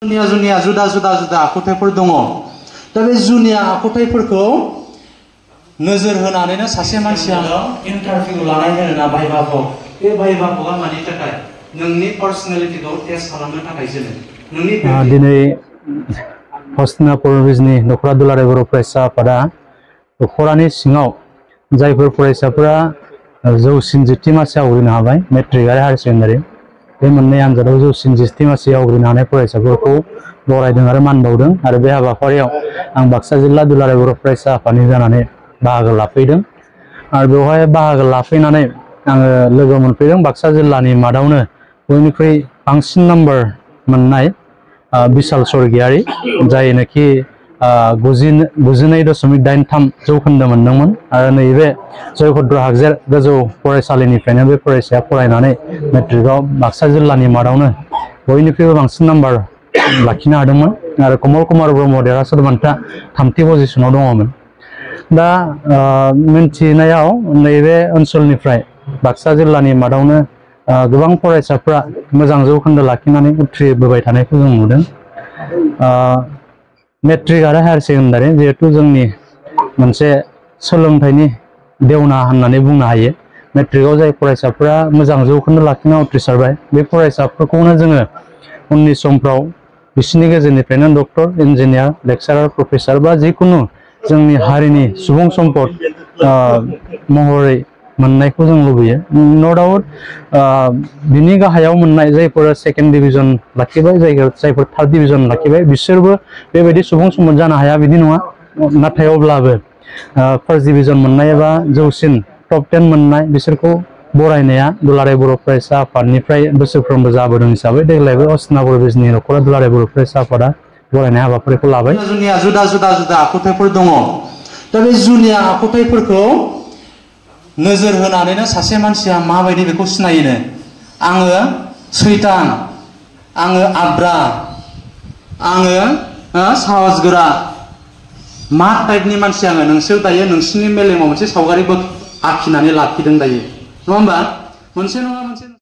जुनिया जुदा जुदा जुदा आखुथायफोर दङ। दा बे जुनिया आखुथायफोरखौ नोजोर होनानैनो सासे मानसिया इन्टारभिउ लानाय होनोना भाइभाखौ। बे भाइभाखौआ मानि थाखाय नोंनि पार्सनेलिटिखौ टेस्ट खालामनो थाखायसो नोंनि दिनै हस्तिनापुर बिजनि दख'रा दुलाराय बर' फरायसा आफादा दख'रानि सिङाव जायफोर फरायसाफोरा जौसिन जिथि मासि आवग्रिनो हाबाय मेट्रिक आरो हायार सेकेन्डारि बे मोननै आनजादाव जौसिन जिथि मासि आवग्रिनो हानाय फरायसाफोरखौ बरायदों आरो मान बावदों। आरो बे हाबाफारियाव आं बाक्सा जिल्ला दुलाराय बर' फरायसा आफादनि जानानै बाहागो लाफैदों। आरो बेवहाय बाहागो लाफैनानै आङो लोगो मोनफैदों बाक्सा जिल्लानि मादावनो बयनिख्रुइ बांसिन नाम्बार मोननाय बिशाल स्वर्गियारि, जायनोखि 99.83 जौखोन्दो मोनदोंमोन। आरो नैबे जयभद्र हागजेर गोजौ फरायसालिनिफ्रायनो बे फरायसाया फरायनानै मेट्रिकआव बाक्सा जिल्लानि मादावनो बयनिख्रुइबो बांसिन नाम्बार लाखिनो हादोंमोन। आरो कमल कुमार ब्रह्म देरहासार बान्था थामथि पजिशनाव दङमोन। दा मिन्थिनायाव नैबे ओनसोलनिफ्राय बाक्सा जिल्लानि मादावनो गोबां फरायसाफ्रा मोजां जौखोन्दो लाखिनानै उथ्रिबोबाय थानायखौ जों नुदों। मेट्रिक आरो हायार सेकेन्डारि जिहेतु जोंनि मोनसे सोलोंथाइनि देवना होननानै बुंनो हायो। मेट्रिकआव जाय फरायसाफ्रा मोजां जौखोन्दो लाखिना उथ्रिसारबाय बे फरायसाफोरखौनो जोङो उननि समफ्राव बिसोरनि गेजेरनिफ्रायनो डक्टर, इन्जिनियार, लेक्सारार, प्रफेसार बा जिखुनु जोंनि हारिनि सुबुं सम्पद महरै मोननायखौ जों लुबैयो। नो डाउट बिनि गाहायाव मोननाय जायफोर सेकेन्ड डिभिजन लाखिबाय, जायफोर थार्ड डिभिजन लाखिबाय बिसोरबो बेबायदि सुबुं सम्पद जानो हाया बिदि नङा। नाथाय अब्लाबो फार्स्ट डिभिजन मोननाय एबा जौसिन टप 10 मोननाय बिसोरखौ बरायनाया दुलाराय बर' फरायसा आफादनिफ्राय बोसोरफ्रोमबो जाबोदों हिसाबै देग्लायबो हस्तिनापुर बिजनि दख'रा दुलाराय बर' फरायसा आफादा बरायनाय हाबाफारिखौ लाबाय। जुनिया जुदा जुदा जुदा आखुथायफोर दङ। दा बे जुनिया आखुथायफोरखौ नोजोर होनानैनो सासे मानसिया माबायदि बेखौ सिनायोनो। आङो सैतान, आङो आब्रा, आङो साहसगोरा, मा टाइपनि मानसि आङो नोंसोर दायो नोंसिनि मेलेमाव मोनसे सावगारिबो आखिनानै लाखिदों दायो, नङा होमबा? मोनसे नङा मोनसे